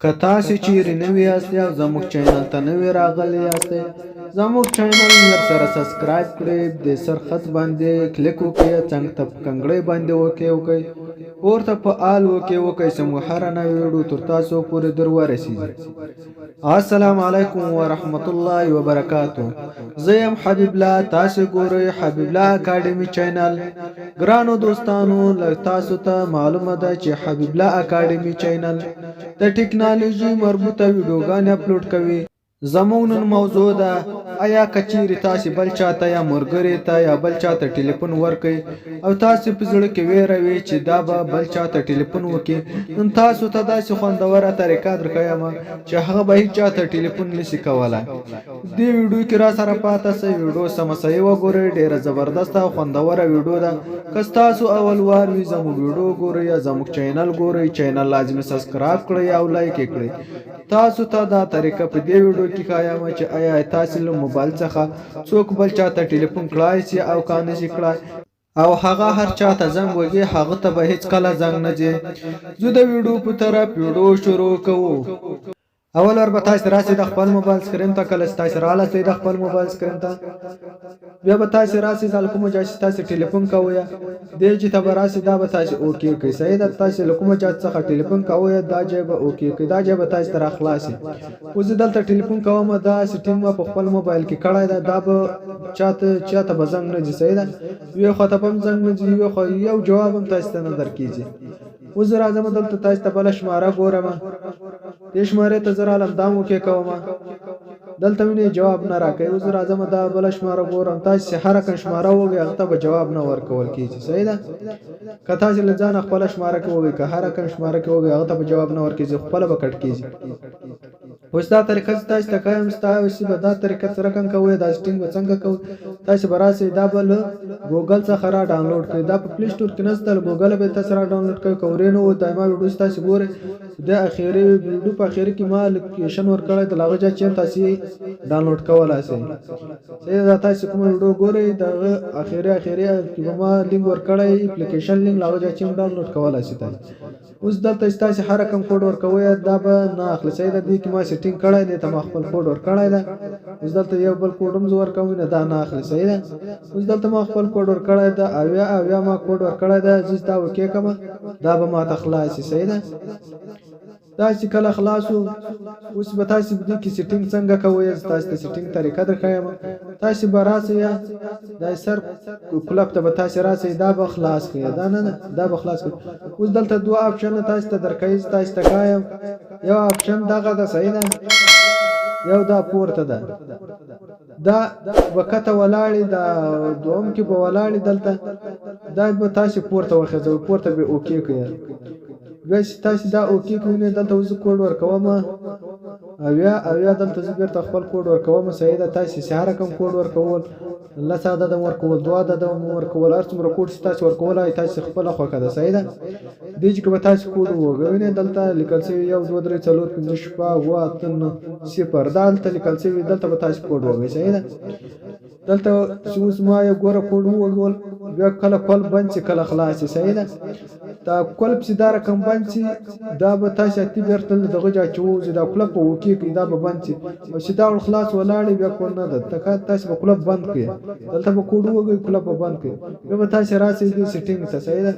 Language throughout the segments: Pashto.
که تاسې چیرې نوي یاستئ او زموږ چینل ته نوي راغلي یاستئ زموږ چینل سره سبسکرایب کړئ د سر خط باندې کلیک وکړئ څنګ ته په کنګړۍ باندې وکړئ پورته په آل وکړئ چې مو هره نوې ویډیو تر تاسو پورې در ورسیږي. السلام علیکم ورحمت الله وبرکاتو. زه یم حبیب الله، تاسو ګورئ حبیب الله اکاډمي چینل. ګرانو دوستانو تاسو ته معلومه ده چې حبیب الله اکاډمي چینل د ټکنالوژي مربوطه ویډیوګانې اپلوډ کوي. زموږ نن موضوع ده آیا کچیرې تاسې بل چاته یا ملګري ته یا بل چاته ټلیفون ورکړئ او تاسې په زړه کې ویره وي چې دا به بل چاته ټلیفون وکړي، نن تاسو ته داسې خوندوره طریقه درښیم چې هغه به هیڅ چاته ټلیفون نشي کولی. دې ویډیو کې را سره پاته سئ، ویډیو سمه صحیح وګورئ. ډېره زبردسته او خوندوره ویډیو ده. که ستاسو اول وار وي زموږ ویډیو ګورئ یا زموږ چینل ګورئ، چینل لازمي سبسکرایب کړئ او لایک یې کړئ. تاسو ته دا طریقه په دې ویډیو کې ښایم چې آیا تاسې له موبایل څخه څوک بل چاته ټلیفون کړای شي او که نشي کړای، او هغه هر چاته زنګ وږي هغه ته به هیڅ کله زنګ نه ځي. زه د ویډیو په طرف ویډیو شروع کوو. اول ور به تاسې راسئ د خپل موبایل سکرین ته. کله چې تاسې راغلئ د خپل موبایل سکرین ته بیا به تاسې راسئ د کومه ځای چې تاسې ټلیفون کوئ دې ځای ته به راسئ، دا به تاسې اوکې کړئ. صحیح ده. تاسې له کومه ځای څخه ټلیفون کوئ دا ځای به اوکې کړئ، دا ځای به تاسې ته راخلاصي. اوس زه دلته ټلیفون کوم، دا سیټینګ ما په خپل موبایل کې کړی ده، دا به چاته به زنګ نه ځي. صحیح ده. یوې خوا ته به هم زنګ نه ځي، یوې خوا یو جواب هم تاسې ته نه درکېږي. اوس زه راځم دلته تاسې ته بله شماره ګورم، دې شمارې ته زه رالم دا اوکې کوم، دلته وینئ جواب نه راکوي. اوس راځم دا بله شماره ګورم، تاسې هره کوم شماره ووایئ هغه ته به جواب نه ورکول کېږي. صحیح ده. که تاسې له ځانه خپله شماره کې ووایئ، که هره کوم شماره کې ووایئ هغه ته به جواب نه ورکېږي، خپله به کټ کېږي. اوس دا طریقه چې تاسې ته ښایم تاسې به دا طریقه سره کوم کوئ، دا سیټینګ به څنګه کوئ. تاسې به راسئ دا به له ګوګل څخه را ډاونلوډ کړئ، دا په پلی سټور کې نشته، له ګوګل به تاسې را ډاونلوډ کړئ. که ورې نه و دایما ویډیوز تاسې ګورئ، د اخري ویډیو په اخر کې ما لوکیشن ورکړی د هغه ځای چې تاسې ډاونلوډ کولی شئ. صحیح ده. تاسې کومه ویډیو ګورئ دغه اخري کې به ما لینک ورکړی، اپلیکیشن لینک، له هغه ځای چې ډاونلوډ کولی شئ تاسې. اوس دلته چې تاسې هر کوم کوډ ورکوئ دا به نه اخلي. صحیح ده. دې کې ما سیټینګ کړی دی، ته ما خپل کوډ ورکړی ده. اوس دلته یو بل کوډ هم زه ورکوم نه، دا نه اخلي. صحیح ده. اوس دلته ما خپل کوډ ورکړی ده، اویا ما کوډ ورکړی ده، زه دا اوکې کوم، دا به ما ته خلاص شي. صحیح ده. دا چې کله خلاصو اوس به تاسې دې کې سیټینګ څنګه کوئ، تاسې ته سیټینګ طریقه درښیم. تاسې به راسئ دا سر کلپ ته به تاسې راسئ، دا به خلاص کړئ، دا نه دا به خلاص کړئ. اوس دلته دوه آپشن تاسې ته درکوي، تاسې ته ښایم یو آپشن دغه ده. صحیح ده. یو دا پورته ده، دا به کته ولاړې، دا دوم کې به ولاړې، دلته دا به تاسې پورته وخېځوئ، پورته به اوکې کړئ. بیا چې تاسې دا اوکې کړئ دلته زه کوډ ورکوم اویا دلته زه بېرته خپل کوډ ورکوم. صحیح ده. تاسې هره کوم کوډ ورکول، لس عدده م ورکول، 2 عدده م ورکول، هر څومره کوډ چې تاسې ورکولی تاسې خپله خوښه ده. صحیح ده. دې چې که به تاسې کوډ ووینئ دلته لیکل شوي 1 2 3 4 5 6 7 8 9 0 دا دلته لیکل شوي، دلته به تاسې کوډ ووایئ. صحیح ده. دلته چې اوس ما یو ګوره کوډ وویل، بیا کله کولپ بند شي کله خلاص شي. صحیح ده. دا کولپ چې دا رقم بند شي دا به تاسې اتي بېرته دغه ځای چې ووځي دا کولپ به اوکې کړي، دا به بند شي. او چې دا خلاص ولاړې بیا کوډ نه ده، تاسې به کولپ بند کړئ، دلته به کوډ ووایئ کولپ به بند کړئ. بیا به تاسې راسئ دې سیټینګ ته. صحیح ده.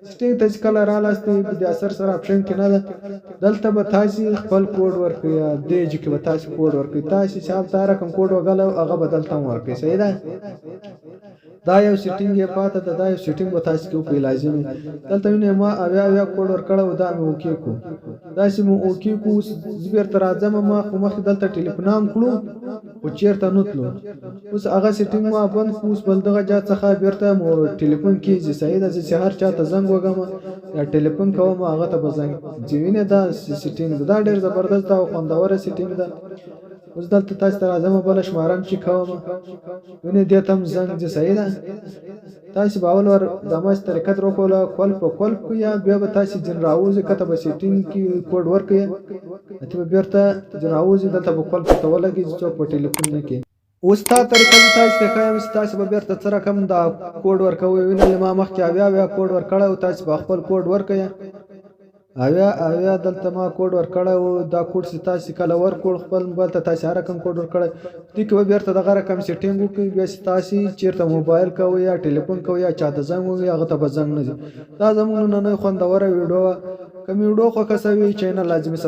سیټینګ ته چې کله رالاستئ د اثر سره آپشن کې نه ده، دلته به تاسې خپل کوډ ورکړئ، دې ځای کې به تاسې کوډ ورکړئ. تاسې چې هلته هر کوم کوډ وګاله هغه به دلته هم ورکړئ. صحیح ده. دا یو سیټینګ یې پاته ده، دا یو سیټینګ به تاسې کې وکړئ لازمي. دلته وینئ ما اویا کوډ ورکړی و، دا مې اوکې کړو، داسې مې اوکې کړو. اوس زه بېرته راځم، ما خو مخکې دلته ټلیفون هم کړو خو چېرته نه تلو. اوس هغه سیټینګ ما بند کړو، اوس بل دغه ځای څخه بېرته مو ټلیفون کېږي. صحیح ده. زه چې هر چا ته زنګ وږم یا ټلیفون کوم هغه ته به زنګ ځي. وینئ دا سیټینګ ده، دا ډېر زبردست او خوندوره سیټینګ ده. اوس دلته تاسې ته راځم بله شماره هم چې کوم، وینئ دې ته هم زنګ ځي. صحیح ده. تاسې به اول ور دماسې طریقه در وکړله کولپ په کولپ کړئ، بیا به تاسې ځین راوځئ، کته به سیټینګ کې کوډ ورکړئ، اتې به بېرته ځین راوځئ، دلته به کولپ ته ولګي چې څوک په ټلیفون نه کړي. اوس دا طریقه زه تاسې ته ښایم چې تاسې به بېرته څه رقم دا کوډ ورکوئ. وینئ ما مخکې اویا کوډ ورکړی و، تاسې به خپل کوډ ورکړئ. اویا دلته ما کوډ ورکړی و دا کوډ چې تاسې کله ورکړ خپل موبایل ته تاسې هر رقم کوډ ورکړی دې کې به بیرته دغه رقم سیټینګ وکړئ بیا چې تاسې چېرته موبایل کوئ یا ټلیفون کوئ یا چاته زنګ ووهئ هغه ته به زنګ نه ځي دا زموږ نننۍ خوندوره ویډیو وه که مې ویډیو خوښه سوي چینل لازمي